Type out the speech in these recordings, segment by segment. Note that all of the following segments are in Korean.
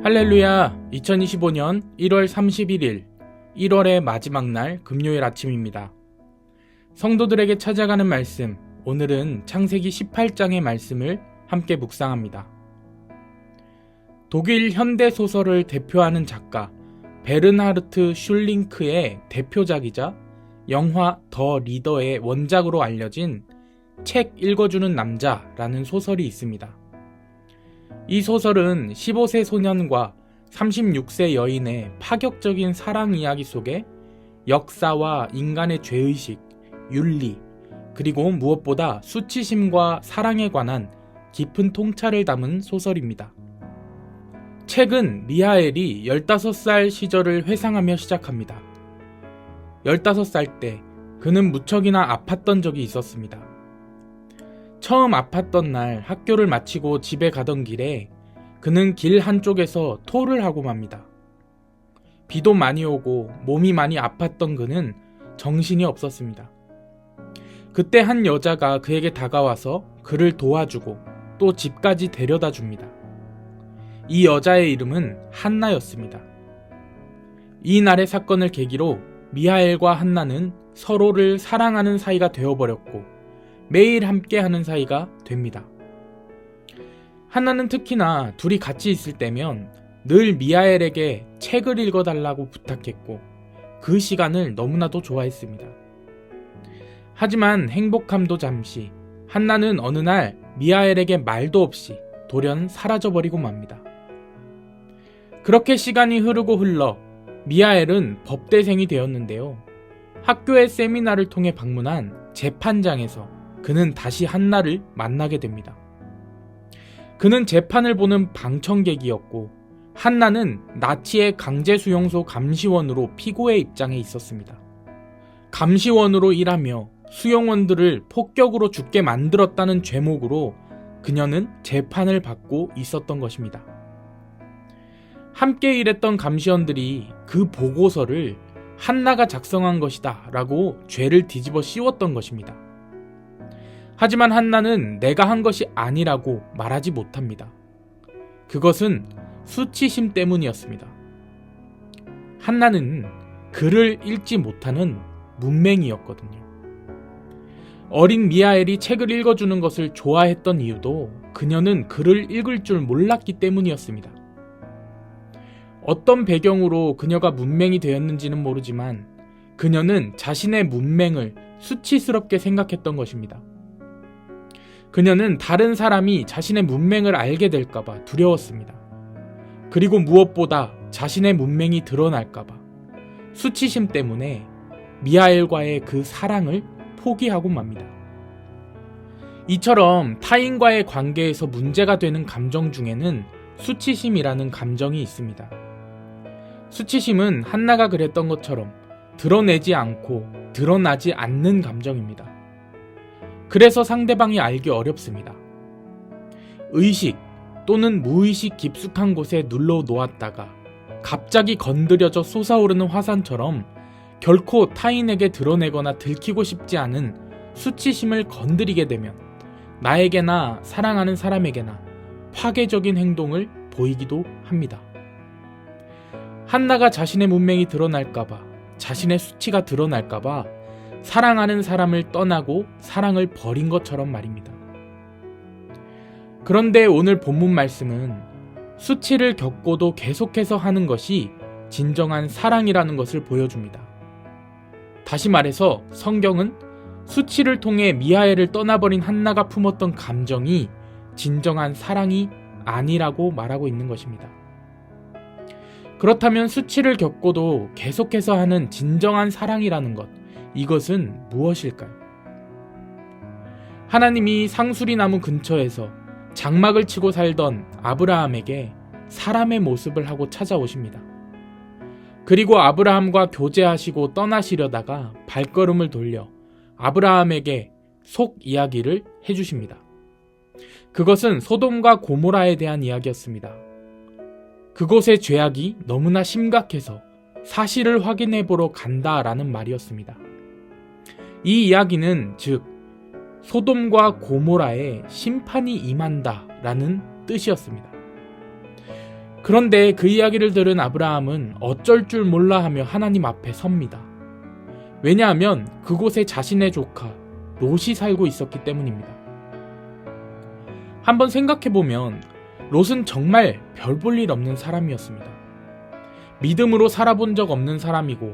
할렐루야. 2025년 1월 31일 1월의 마지막 날 금요일 아침입니다. 성도들에게 찾아가는 말씀, 오늘은 창세기 18장의 말씀을 함께 묵상합니다. 독일 현대소설을 대표하는 작가 베르나르트 슐링크의 대표작이자 영화 더 리더의 원작으로 알려진 책 읽어주는 남자라는 소설이 있습니다. 이 소설은 15세 소년과 36세 여인의 파격적인 사랑 이야기 속에 역사와 인간의 죄의식, 윤리, 그리고 무엇보다 수치심과 사랑에 관한 깊은 통찰을 담은 소설입니다. 책은 미하엘이 15살 시절을 회상하며 시작합니다. 15살 때 그는 무척이나 아팠던 적이 있었습니다. 처음 아팠던 날 학교를 마치고 집에 가던 길에 그는 길 한쪽에서 토를 하고 맙니다. 비도 많이 오고 몸이 많이 아팠던 그는 정신이 없었습니다. 그때 한 여자가 그에게 다가와서 그를 도와주고 또 집까지 데려다 줍니다. 이 여자의 이름은 한나였습니다. 이 날의 사건을 계기로 미하엘과 한나는 서로를 사랑하는 사이가 되어버렸고 매일 함께하는 사이가 됩니다. 한나는 특히나 둘이 같이 있을 때면 늘 미하엘에게 책을 읽어달라고 부탁했고 그 시간을 너무나도 좋아했습니다. 하지만 행복함도 잠시, 한나는 어느 날 미하엘에게 말도 없이 돌연 사라져버리고 맙니다. 그렇게 시간이 흐르고 흘러 미하엘은 법대생이 되었는데요. 학교의 세미나를 통해 방문한 재판장에서 그는 다시 한나를 만나게 됩니다. 그는 재판을 보는 방청객이었고 한나는 나치의 강제수용소 감시원으로 피고의 입장에 있었습니다. 감시원으로 일하며 수용원들을 폭격으로 죽게 만들었다는 죄목으로 그녀는 재판을 받고 있었던 것입니다. 함께 일했던 감시원들이 그 보고서를 한나가 작성한 것이다 라고 죄를 뒤집어 씌웠던 것입니다. 하지만 한나는 내가 한 것이 아니라고 말하지 못합니다. 그것은 수치심 때문이었습니다. 한나는 글을 읽지 못하는 문맹이였거든요. 어린 미하엘이 책을 읽어주는 것을 좋아했던 이유도 그녀는 글을 읽을 줄 몰랐기 때문이었습니다. 어떤 배경으로 그녀가 문맹이 되었는지는 모르지만 그녀는 자신의 문맹을 수치스럽게 생각했던 것입니다. 그녀는 다른 사람이 자신의 문맹을 알게 될까봐 두려웠습니다. 그리고 무엇보다 자신의 문맹이 드러날까봐 수치심 때문에 미하엘과의 그 사랑을 포기하고 맙니다. 이처럼 타인과의 관계에서 문제가 되는 감정 중에는 수치심이라는 감정이 있습니다. 수치심은 한나가 그랬던 것처럼 드러내지 않고 드러나지 않는 감정입니다. 그래서 상대방이 알기 어렵습니다. 의식 또는 무의식 깊숙한 곳에 눌러 놓았다가 갑자기 건드려져 솟아오르는 화산처럼 결코 타인에게 드러내거나 들키고 싶지 않은 수치심을 건드리게 되면 나에게나 사랑하는 사람에게나 파괴적인 행동을 보이기도 합니다. 한나가 자신의 문맹이 드러날까봐, 자신의 수치가 드러날까봐 사랑하는 사람을 떠나고 사랑을 버린 것처럼 말입니다. 그런데 오늘 본문 말씀은 수치를 겪고도 계속해서 하는 것이 진정한 사랑이라는 것을 보여줍니다. 다시 말해서 성경은 수치를 통해 미하엘을 떠나버린 한나가 품었던 감정이 진정한 사랑이 아니라고 말하고 있는 것입니다. 그렇다면 수치를 겪고도 계속해서 하는 진정한 사랑이라는 것, 이것은 무엇일까요? 하나님이 상수리 나무 근처에서 장막을 치고 살던 아브라함에게 사람의 모습을 하고 찾아오십니다. 그리고 아브라함과 교제하시고 떠나시려다가 발걸음을 돌려 아브라함에게 속 이야기를 해주십니다. 그것은 소돔과 고모라에 대한 이야기였습니다. 그곳의 죄악이 너무나 심각해서 사실을 확인해 보러 간다라는 말이었습니다. 이 이야기는 즉 소돔과 고모라에 심판이 임한다라는 뜻이었습니다. 그런데 그 이야기를 들은 아브라함은 어쩔 줄 몰라 하며 하나님 앞에 섭니다. 왜냐하면 그곳에 자신의 조카 롯이 살고 있었기 때문입니다. 한번 생각해보면 롯은 정말 별 볼 일 없는 사람이었습니다. 믿음으로 살아본 적 없는 사람이고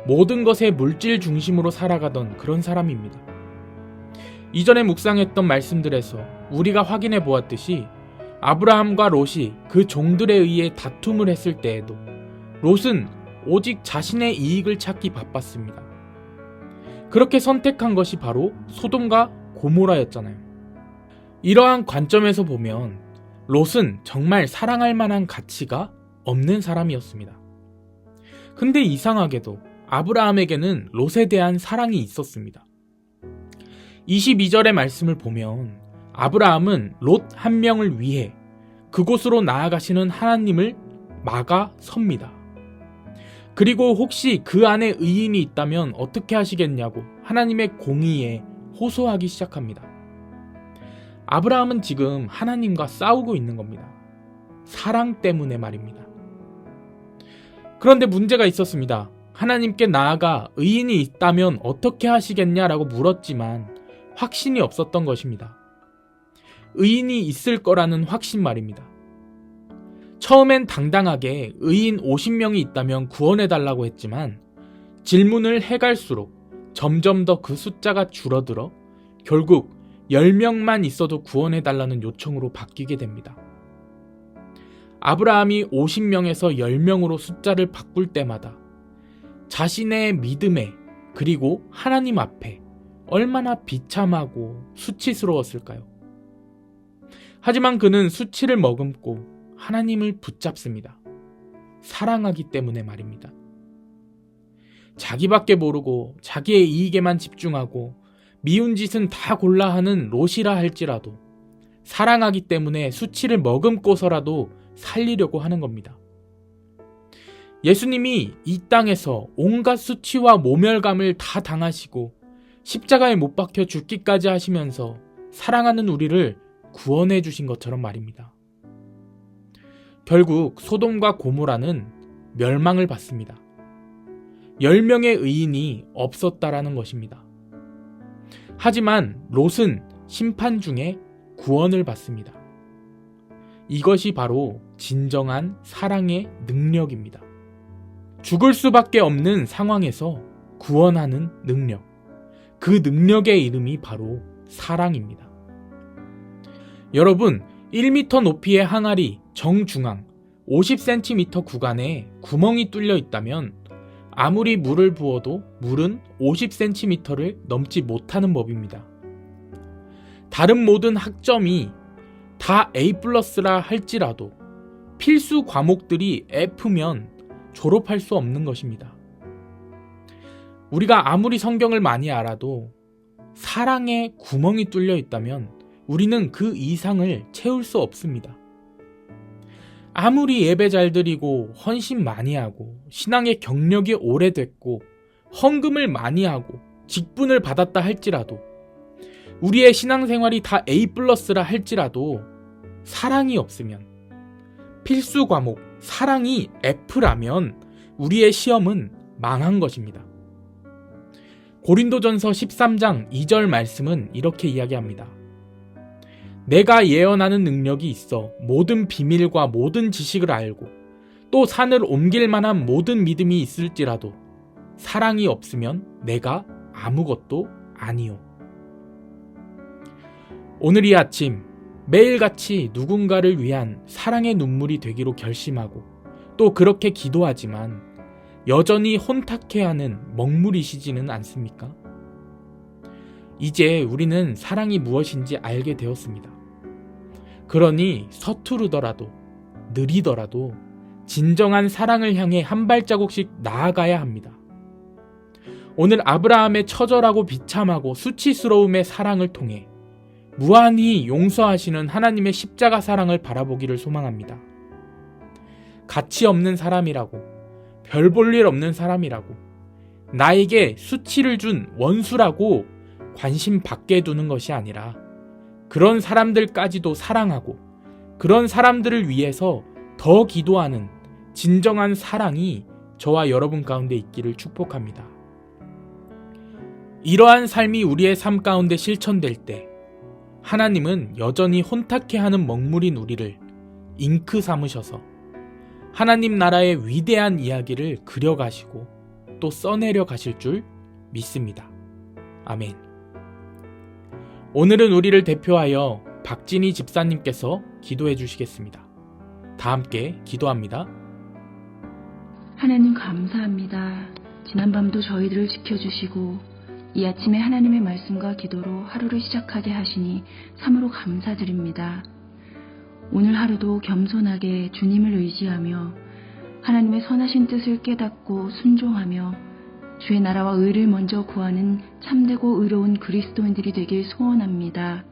모든 것에 물질 중심으로 살아가던 그런 사람입니다. 이전에 묵상했던 말씀들에서 우리가 확인해 보았듯이 아브라함과 롯이 그 종들에 의해 다툼을 했을 때에도 롯은 오직 자신의 이익을 찾기 바빴습니다. 그렇게 선택한 것이 바로 소돔과 고모라였잖아요. 이러한 관점에서 보면 롯은 정말 사랑할 만한 가치가 없는 사람이었습니다. 근데 이상하게도 아브라함에게는 롯에 대한 사랑이 있었습니다. 22절의 말씀을 보면 아브라함은 롯 한 명을 위해 그곳으로 나아가시는 하나님을 막아 섭니다. 그리고 혹시 그 안에 의인이 있다면 어떻게 하시겠냐고 하나님의 공의에 호소하기 시작합니다. 아브라함은 지금 하나님과 싸우고 있는 겁니다. 사랑 때문에 말입니다. 그런데 문제가 있었습니다. 하나님께 나아가 의인이 있다면 어떻게 하시겠냐라고 물었지만 확신이 없었던 것입니다. 의인이 있을 거라는 확신 말입니다. 처음엔 당당하게 의인 50명이 있다면 구원해달라고 했지만 질문을 해갈수록 점점 더 그 숫자가 줄어들어 결국 10명만 있어도 구원해달라는 요청으로 바뀌게 됩니다. 아브라함이 50명에서 10명으로 숫자를 바꿀 때마다 자신의 믿음에 그리고 하나님 앞에 얼마나 비참하고 수치스러웠을까요? 하지만 그는 수치를 머금고 하나님을 붙잡습니다. 사랑하기 때문에 말입니다. 자기밖에 모르고 자기의 이익에만 집중하고 미운 짓은 다 골라 하는 롯이라 할지라도 사랑하기 때문에 수치를 머금고서라도 살리려고 하는 겁니다. 예수님이 이 땅에서 온갖 수치와 모멸감을 다 당하시고 십자가에 못 박혀 죽기까지 하시면서 사랑하는 우리를 구원해 주신 것처럼 말입니다. 결국 소돔과 고모라는 멸망을 받습니다. 10명의 의인이 없었다라는 것입니다. 하지만 롯은 심판 중에 구원을 받습니다. 이것이 바로 진정한 사랑의 능력입니다. 죽을 수밖에 없는 상황에서 구원하는 능력. 그 능력의 이름이 바로 사랑입니다. 여러분, 1m 높이의 항아리 정중앙 50cm 구간에 구멍이 뚫려 있다면 아무리 물을 부어도 물은 50cm를 넘지 못하는 법입니다. 다른 모든 학점이 다 A+라 할지라도 필수 과목들이 F면 졸업할 수 없는 것입니다. 우리가 아무리 성경을 많이 알아도 사랑에 구멍이 뚫려 있다면 우리는 그 이상을 채울 수 없습니다. 아무리 예배 잘 드리고 헌신 많이 하고 신앙의 경력이 오래됐고 헌금을 많이 하고 직분을 받았다 할지라도 우리의 신앙생활이 다 A+라 할지라도 사랑이 없으면 필수 과목 사랑이 F라면 우리의 시험은 망한 것입니다. 고린도전서 13장 2절 말씀은 이렇게 이야기합니다. 내가 예언하는 능력이 있어 모든 비밀과 모든 지식을 알고 또 산을 옮길 만한 모든 믿음이 있을지라도 사랑이 없으면 내가 아무것도 아니요. 오늘 이 아침 매일같이 누군가를 위한 사랑의 눈물이 되기로 결심하고 또 그렇게 기도하지만 여전히 혼탁해하는 먹물이시지는 않습니까? 이제 우리는 사랑이 무엇인지 알게 되었습니다. 그러니 서투르더라도 느리더라도 진정한 사랑을 향해 한 발자국씩 나아가야 합니다. 오늘 아브라함의 처절하고 비참하고 수치스러움의 사랑을 통해 무한히 용서하시는 하나님의 십자가 사랑을 바라보기를 소망합니다. 가치 없는 사람이라고, 별 볼 일 없는 사람이라고, 나에게 수치를 준 원수라고 관심 받게 두는 것이 아니라 그런 사람들까지도 사랑하고 그런 사람들을 위해서 더 기도하는 진정한 사랑이 저와 여러분 가운데 있기를 축복합니다. 이러한 삶이 우리의 삶 가운데 실천될 때 하나님은 여전히 혼탁해하는 먹물인 우리를 잉크 삼으셔서 하나님 나라의 위대한 이야기를 그려가시고 또 써내려 가실 줄 믿습니다. 아멘. 오늘은 우리를 대표하여 박진희 집사님께서 기도해 주시겠습니다. 다 함께 기도합니다. 하나님 감사합니다. 지난밤도 저희들을 지켜주시고 이 아침에 하나님의 말씀과 기도로 하루를 시작하게 하시니 참으로 감사드립니다. 오늘 하루도 겸손하게 주님을 의지하며 하나님의 선하신 뜻을 깨닫고 순종하며 주의 나라와 의를 먼저 구하는 참되고 의로운 그리스도인들이 되길 소원합니다.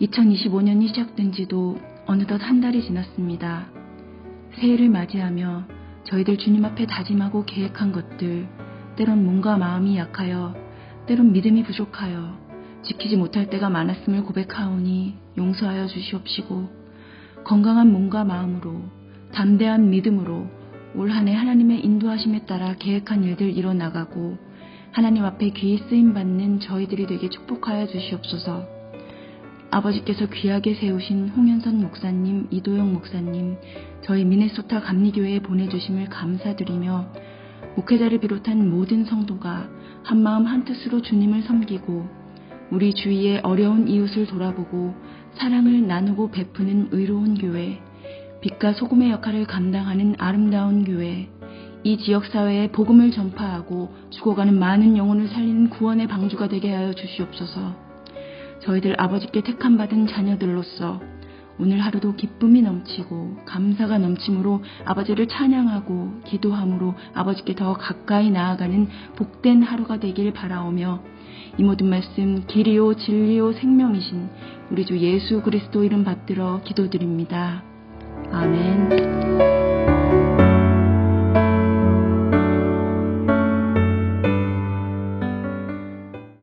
2025년이 시작된 지도 어느덧 한 달이 지났습니다. 새해를 맞이하며 저희들 주님 앞에 다짐하고 계획한 것들, 때론 몸과 마음이 약하여, 때론 믿음이 부족하여 지키지 못할 때가 많았음을 고백하오니 용서하여 주시옵시고 건강한 몸과 마음으로 담대한 믿음으로 올 한 해 하나님의 인도하심에 따라 계획한 일들 이뤄나가고 하나님 앞에 귀히 쓰임받는 저희들이 되게 축복하여 주시옵소서. 아버지께서 귀하게 세우신 홍현선 목사님, 이도영 목사님, 저희 미네소타 감리교회에 보내주심을 감사드리며 목회자를 비롯한 모든 성도가 한마음 한뜻으로 주님을 섬기고 우리 주위의 어려운 이웃을 돌아보고 사랑을 나누고 베푸는 의로운 교회, 빛과 소금의 역할을 감당하는 아름다운 교회, 이 지역사회에 복음을 전파하고 죽어가는 많은 영혼을 살리는 구원의 방주가 되게 하여 주시옵소서. 저희들 아버지께 택함받은 자녀들로서 오늘 하루도 기쁨이 넘치고 감사가 넘침으로 아버지를 찬양하고 기도함으로 아버지께 더 가까이 나아가는 복된 하루가 되길 바라오며 이 모든 말씀 길이요 진리요 생명이신 우리 주 예수 그리스도 이름 받들어 기도드립니다. 아멘.